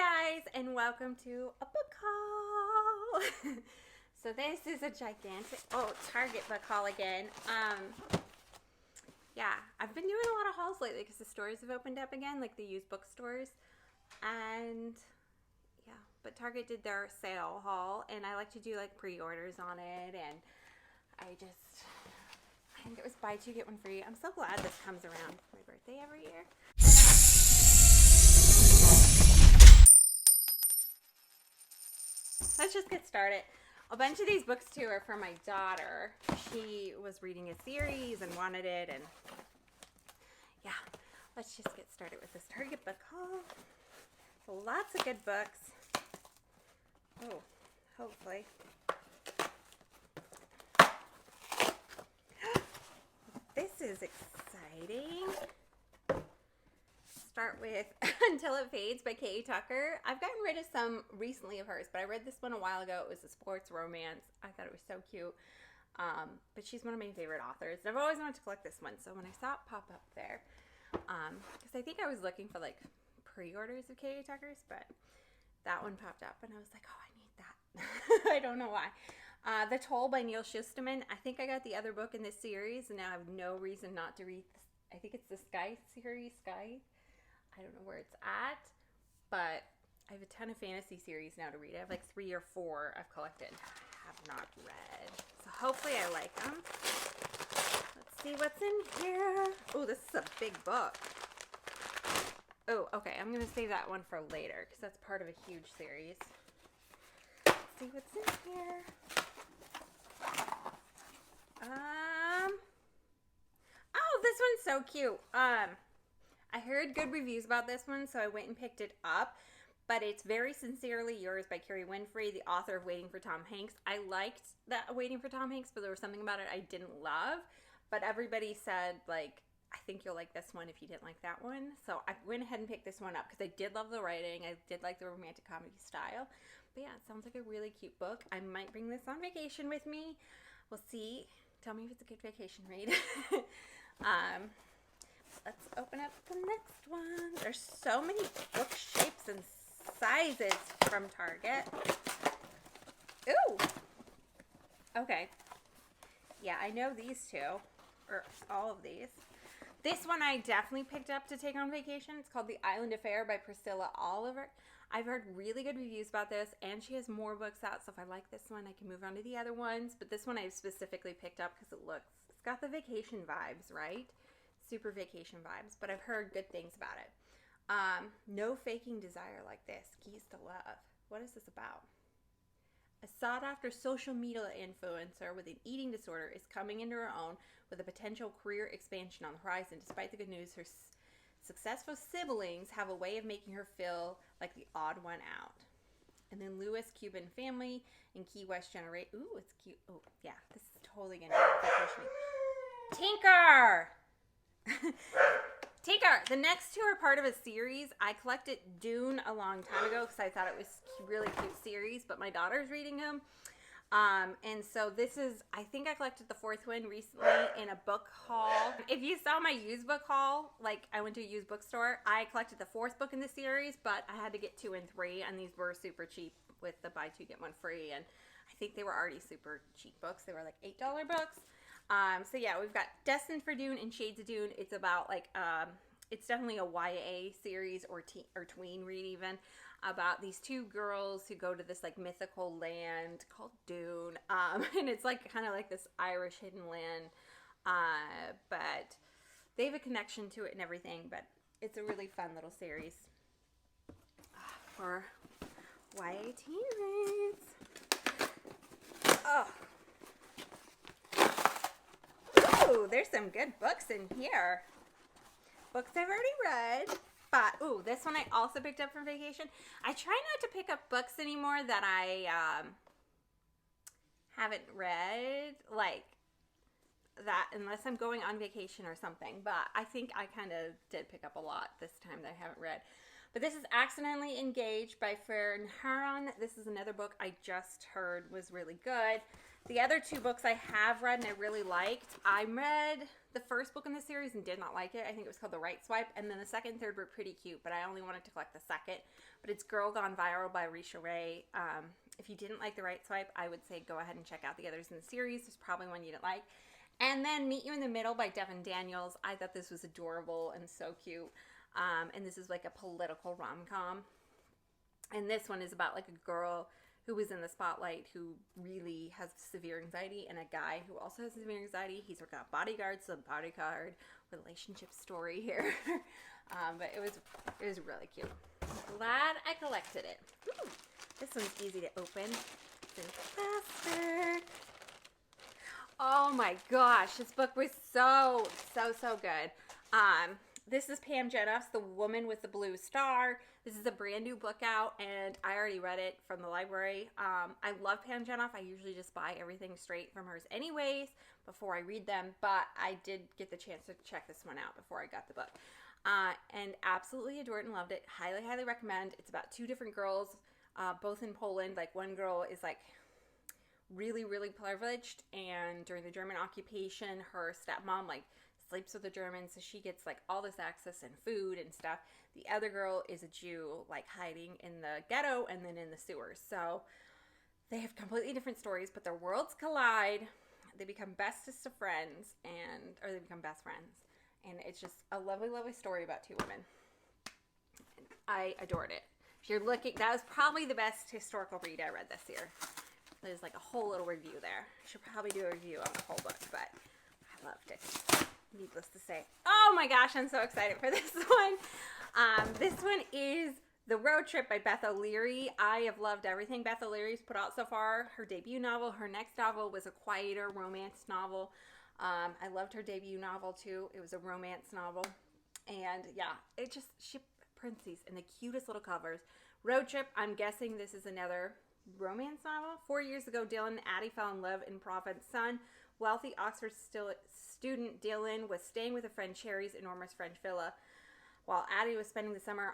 Hi guys, and welcome to a book haul. So this is a gigantic, Target book haul again. Yeah, I've been doing a lot of hauls lately because the stores have opened up again, like the used bookstores. And yeah, but Target did their sale haul, and I like to do like pre-orders on it, and I think it was buy two get one free. I'm so glad this comes around for my birthday every year. Let's just get started. A bunch of these books too are for my daughter. She was reading a series and wanted it, and yeah, let's just get started with this Target book haul. So lots of good books. Oh, hopefully. This is exciting. Start with Until It Fades by Kay Tucker. I've gotten rid of some recently of hers, but I read this one a while ago. It was a sports romance. I thought it was so cute. But she's one of my favorite authors. I've always wanted to collect this one, so when I saw it pop up there, because I think I was looking for like pre-orders of Kay Tucker's, but that one popped up, and I was like, oh, I need that. I don't know why. The Toll by Neal Shusterman. I think I got the other book in this series, and now I have no reason not to read this. I think it's the Sky series, Sky. I don't know where it's at, but I have a ton of fantasy series now to read. I have like 3 or 4 I've collected. I have not read. So hopefully I like them. Let's see what's in here. Oh, this is a big book. Oh, okay. I'm going to save that one for later because that's part of a huge series. Let's see what's in here. Oh, this one's so cute. I heard good reviews about this one, so I went and picked it up. But it's Very Sincerely Yours by Winfrey, the author of Waiting for Tom Hanks. I liked that Waiting for Tom Hanks, but there was something about it I didn't love. But everybody said, like, I think you'll like this one if you didn't like that one. So I went ahead and picked this one up because I did love the writing. I did like the romantic comedy style. But yeah, it sounds like a really cute book. I might bring this on vacation with me. We'll see. Tell me if it's a good vacation read. Let's open up the next one. There's so many book shapes and sizes from Target. Ooh. Okay. Yeah, I know these two. Or all of these. This one I definitely picked up to take on vacation. It's called The Island Affair by Priscilla Oliveras. I've heard really good reviews about this, and she has more books out, so if I like this one, I can move on to the other ones. But this one I specifically picked up because it's got the vacation vibes, right? Super vacation vibes, but I've heard good things about it. No Faking Desire Like This, Keys to Love. What is this about? A sought-after social media influencer with an eating disorder is coming into her own with a potential career expansion on the horizon. Despite the good news, her successful siblings have a way of making her feel like the odd one out. And then Lewis, Cuban family, and Key West generate. Ooh, it's cute. Oh, yeah, this is totally going to push me. Tinker! Tinker! The next two are part of a series. I collected Doon a long time ago because I thought it was a really cute series, but my daughter's reading them. And so this is, I think I collected the 4th one recently in a book haul. If you saw my used book haul, like I went to a used bookstore, I collected the 4th book in the series, but I had to get 2 and 3, and these were super cheap with the buy 2 get 1 free, and I think they were already super cheap books. They were like $8 books. So yeah, we've got Destined for Doon and Shades of Doon. It's about like, it's definitely a YA series or tween read even, about these 2 girls who go to this like mythical land called Doon. And it's like kind of like this Irish hidden land. But they have a connection to it and everything, but it's a really fun little series for YA teen reads. Oh. Ooh, there's some good books in here. Books I've already read. But, ooh, this one I also picked up from vacation. I try not to pick up books anymore that I haven't read, like that, unless I'm going on vacation or something. But I think I kind of did pick up a lot this time that I haven't read. But this is Accidentally Engaged by Farah and Heron. This is another book I just heard was really good. The other 2 books I have read and I really liked. I read the first book in the series and did not like it. I think it was called The Right Swipe. And then the second and third were pretty cute, but I only wanted to collect the second. But it's Girl Gone Viral by Risha Ray. If you didn't like The Right Swipe, I would say go ahead and check out the others in the series. There's probably one you didn't like. And then Meet You in the Middle by Devon Daniels. I thought this was adorable and so cute. And this is like a political rom-com. And this one is about like a girl who was in the spotlight who really has severe anxiety, and a guy who also has severe anxiety. He's got bodyguards, so bodyguard relationship story here. But it was really cute. Glad I collected it. Ooh, this one's easy to open. It's in plastic. Oh my gosh, this book was so good. This is Pam Jenoff's The Woman with the Blue Star. This is a brand new book out, and I already read it from the library. I love Pam Jenoff. I usually just buy everything straight from hers anyways before I read them, but I did get the chance to check this one out before I got the book. And absolutely adored and loved it. Highly, highly recommend. It's about two different girls, both in Poland. Like, one girl is like really, really privileged, and during the German occupation, her stepmom like sleeps with the Germans, so she gets like all this access and food and stuff. The other girl is a Jew, like hiding in the ghetto and then in the sewers. So they have completely different stories, but their worlds collide. They become bestest of friends, or they become best friends. And it's just a lovely, lovely story about two women. I adored it. If you're looking, that was probably the best historical read I read this year. There's like a whole little review there. I should probably do a review on the whole book, but I loved it. Needless to say. Oh my gosh, I'm so excited for this one. This one is The Road Trip by Beth O'Leary. I have loved everything Beth O'Leary's put out so far. Her debut novel, her next novel was a quieter romance novel. I loved her debut novel too. It was a romance novel. And yeah, she prints these in the cutest little covers. Road Trip, I'm guessing this is another romance novel. 4 years ago, Dylan and Addie fell in love in Prophet's Son. Wealthy Oxford student Dylan was staying with a friend Cherry's enormous French villa, while Addie was spending the summer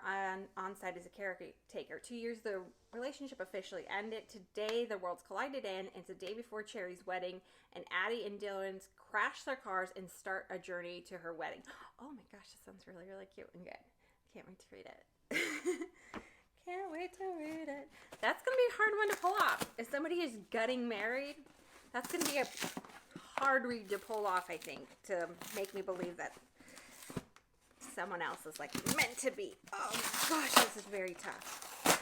on site as a caretaker. 2 years, the relationship officially ended. Today, the worlds collided in. It's the day before Cherry's wedding, and Addie and Dylan crash their cars and start a journey to her wedding. Oh my gosh, this sounds really, really cute and good. Can't wait to read it. Can't wait to read it. That's going to be a hard one to pull off. If somebody is getting married, that's going to be a hard read to pull off, I think, to make me believe that someone else is like meant to be. Oh gosh, this is very tough.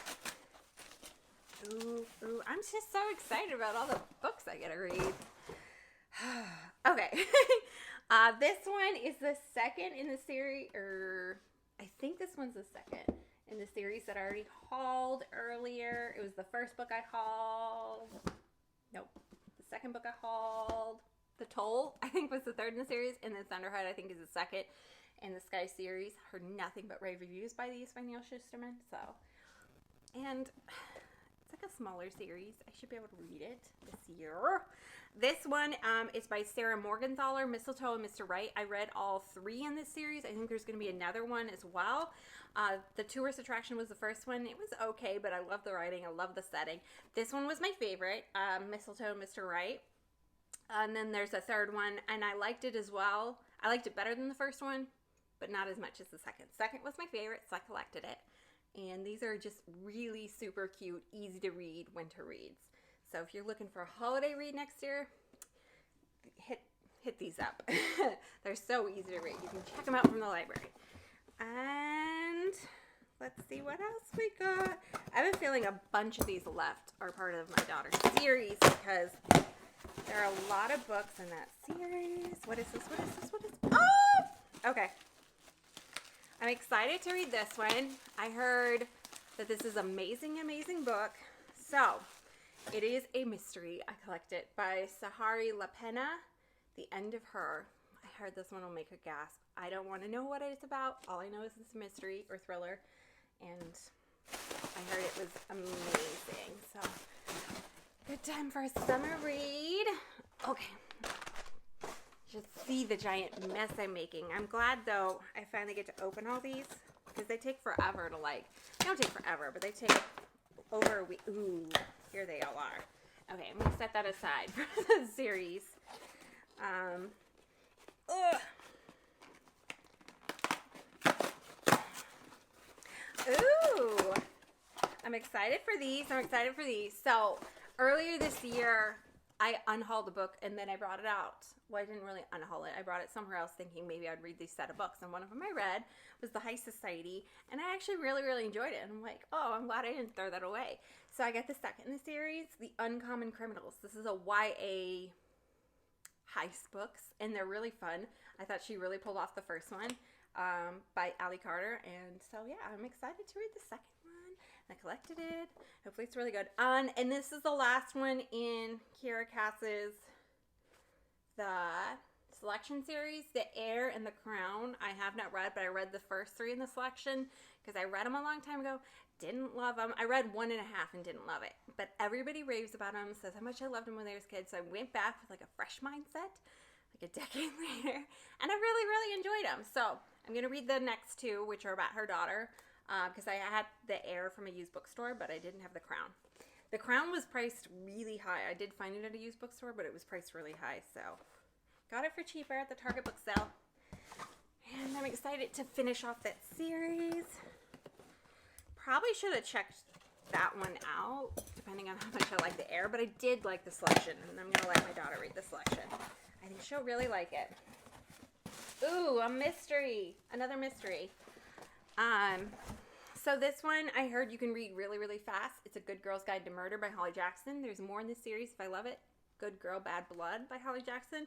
Ooh, I'm just so excited about all the books I get to read. Okay. This one is the second in the series, or I think this one's the second in the series that I already hauled earlier. It was the first book I hauled. Nope. The second book I hauled. The Toll, I think, was the third in the series, and then Thunderhead, I think, is the second in the Sky series. Heard nothing but rave reviews by these by Neal Shusterman, so. And it's like a smaller series. I should be able to read it this year. This one is by Sarah Morgenthaler, Mistletoe and Mr. Right. I read all three in this series. I think there's going to be another one as well. The Tourist Attraction was the first one. It was okay, but I love the writing. I love the setting. This one was my favorite, Mistletoe and Mr. Right. And then there's a third one, and I liked it as well. I liked it better than the first one, but not as much as the second. Second was my favorite, so I collected it. And these are just really super cute, easy to read winter reads. So if you're looking for a holiday read next year, hit these up. They're so easy to read. You can check them out from the library. And let's see what else we got. I have a feeling a bunch of these left are part of my daughter's series because there are a lot of books in that series. What is this? What is this? What is this? Oh! Okay. I'm excited to read this one. I heard that this is an amazing, amazing book. So, it is a mystery. I collect it by Lapena, The End of Her. I heard this one will make her gasp. I don't want to know what it's about. All I know is it's a mystery or thriller. And I heard it was amazing. So, good time for a summer read. Okay. Just see the giant mess I'm making. I'm glad, though, I finally get to open all these. Because they take forever to, like... They don't take forever, but they take over a week. Ooh, here they all are. Okay, I'm going to set that aside for the series. Ooh. I'm excited for these. So, earlier this year, I unhauled a book and then I brought it out. Well, I didn't really unhaul it. I brought it somewhere else thinking maybe I'd read these set of books. And one of them I read was The High Society. And I actually really, really enjoyed it. And I'm like, oh, I'm glad I didn't throw that away. So I got the second in the series, The Uncommon Criminals. This is a YA heist books. And they're really fun. I thought she really pulled off the first one by Ali Carter. And so, yeah, I'm excited to read the second one. I collected it. Hopefully it's really good. And this is the last one in Kiera Cass's the selection series, The Heir and the Crown. I have not read, but I read the first 3 in the selection because I read them a long time ago. Didn't love them. I read 1.5 and didn't love it. But everybody raves about them, says how much I loved them when they was kids. So I went back with like a fresh mindset, like a decade later. And I really, really enjoyed them. So I'm going to read the next 2, which are about her daughter. Because I had The Heir from a used bookstore, but I didn't have The Crown. The Crown was priced really high. I did find it at a used bookstore, but it was priced really high, so got it for cheaper at the Target book sale. And I'm excited to finish off that series. Probably should have checked that one out, depending on how much I like The Heir, but I did like the selection, and I'm going to let my daughter read the selection. I think she'll really like it. Ooh, a mystery. Another mystery. So this one I heard you can read really, really fast. It's A Good Girl's Guide to Murder by Holly Jackson. There's more in this series if I love it. Good Girl, Bad Blood by Holly Jackson.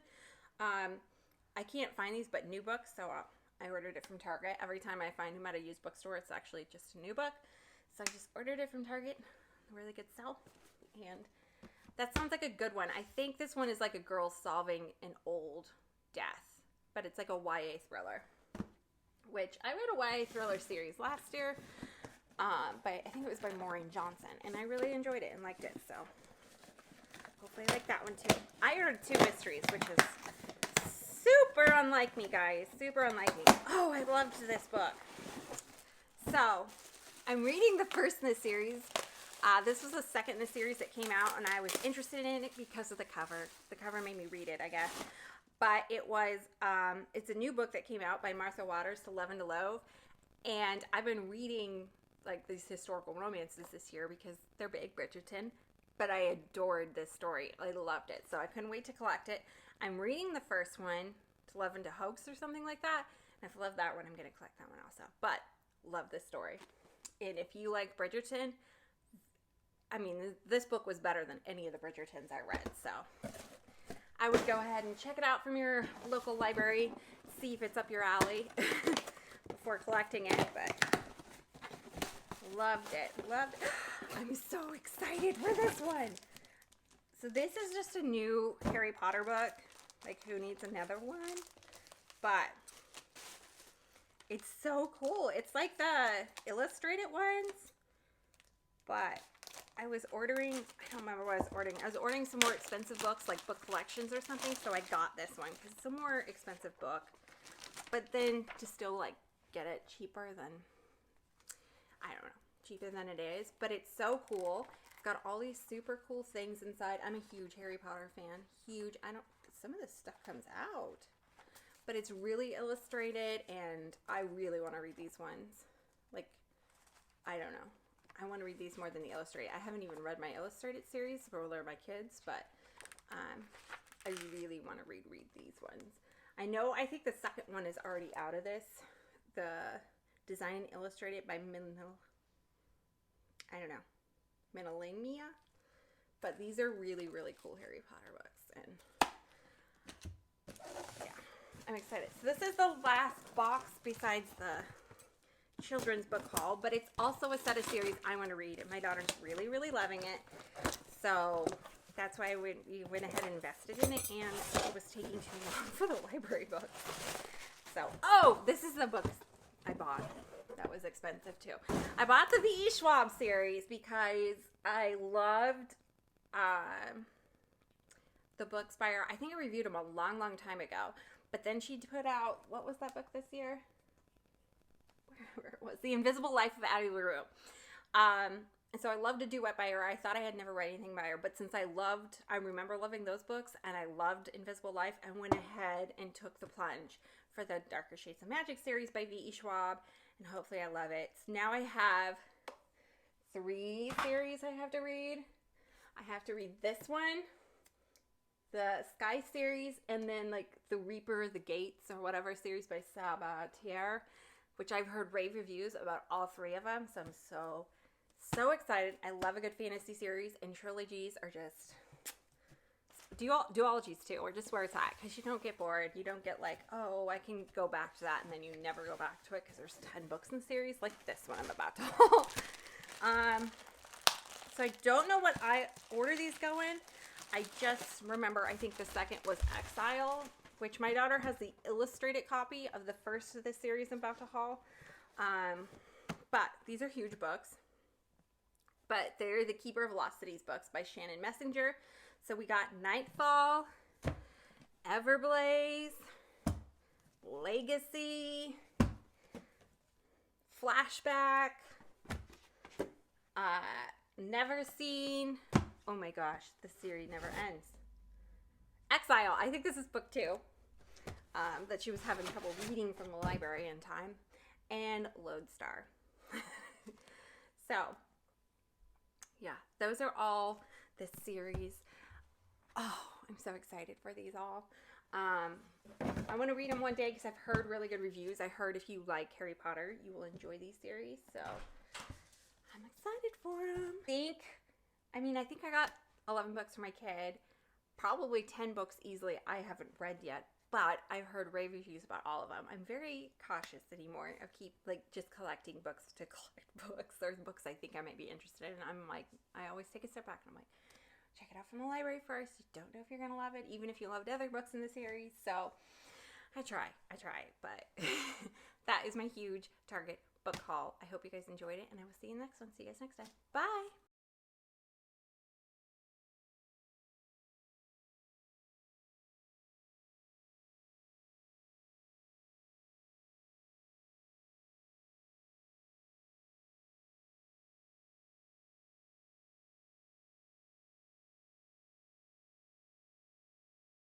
I can't find these but new books, so I ordered it from Target. Every time I find them at a used bookstore, it's actually just a new book. So I just ordered it from Target. Really good sell. And that sounds like a good one. I think this one is like a girl solving an old death, but it's like a YA thriller. Which I read a YA thriller series last year, I think it was by Maureen Johnson, and I really enjoyed it and liked it, so hopefully I like that one too. I ordered 2 mysteries, which is super unlike me, guys, super unlike me. Oh, I loved this book. So, I'm reading the first in the series. This was the second in the series that came out, and I was interested in it because of the cover. The cover made me read it, I guess. But it was, it's a new book that came out by Martha Waters, To Love and to Loathe. And I've been reading, like, these historical romances this year because they're big, Bridgerton. But I adored this story. I loved it. So I couldn't wait to collect it. I'm reading the first one, To Love and to Hoax or something like that. And if I love that one, I'm going to collect that one also. But love this story. And if you like Bridgerton, I mean, this book was better than any of the Bridgertons I read. So I would go ahead and check it out from your local library, see if it's up your alley before collecting it, but loved it. I'm so excited for this one. So this is just a new Harry Potter book. Like, who needs another one? But it's so cool. It's like the illustrated ones, but I was ordering, I don't remember what I was ordering. I was ordering some more expensive books, like book collections or something, so I got this one because it's a more expensive book. But then to still, like, get it cheaper than, I don't know, cheaper than it is. But it's so cool. It's got all these super cool things inside. I'm a huge Harry Potter fan. Huge. Some of this stuff comes out. But it's really illustrated, and I really want to read these ones. Like, I don't know. I want to read these more than the illustrated. I haven't even read my illustrated series for my kids, but I really want to read these ones. I think the second one is already out of this. The design illustrated by Minalingmia. But these are really, really cool Harry Potter books, and yeah, I'm excited. So this is the last box besides the children's book haul, but it's also a set of series I want to read, and my daughter's really, really loving it. So that's why we went ahead and invested in it, and it was taking too long for the library books. So, oh, this is the book I bought. That was expensive too. I bought the V.E. Schwab series because I loved the books by her. I think I reviewed them a long, long time ago. But then she put out, what was that book this year? Where it was, The Invisible Life of Addie LaRue. And so I loved A Duet by her. I thought I had never read anything by her, but since I remember loving those books, and I loved Invisible Life, I went ahead and took the plunge for the Darker Shades of Magic series by V.E. Schwab. and hopefully I love it. Now I have 3 series I have to read. I have to read this one, the Sky series, and then like the Reaper of the Gates or whatever series by Sabatier, which I've heard rave reviews about all 3 of them. So I'm so excited. I love a good fantasy series, and trilogies are just duologies too, or just where it's at, because you don't get bored. You don't get like, oh, I can go back to that, and then you never go back to it because there's 10 books in the series like this one I'm about to haul. So I don't know what order these go in. I just remember I think the second was Exile, which my daughter has the illustrated copy of the first of this series I'm about to haul. But these are huge books. But they're the Keeper of Lost Cities books by Shannon Messenger. So we got Nightfall, Everblaze, Legacy, Flashback, Never Seen. Oh my gosh, the series never ends. Exile. I think this is book 2. That she was having trouble reading from the library in time. And Lodestar. So, yeah, those are all the series. Oh, I'm so excited for these all. I want to read them one day because I've heard really good reviews. I heard if you like Harry Potter, you will enjoy these series. So, I'm excited for them. I think I got 11 books for my kid. Probably 10 books easily I haven't read yet. But I've heard rave reviews about all of them. I'm very cautious anymore of just collecting books to collect books. There's books I think I might be interested in. I'm like, I always take a step back and I'm like, check it out from the library first. You don't know if you're going to love it, even if you loved other books in the series. So I try. But that is my huge Target book haul. I hope you guys enjoyed it, and I will see you in the next one. See you guys next time. Bye!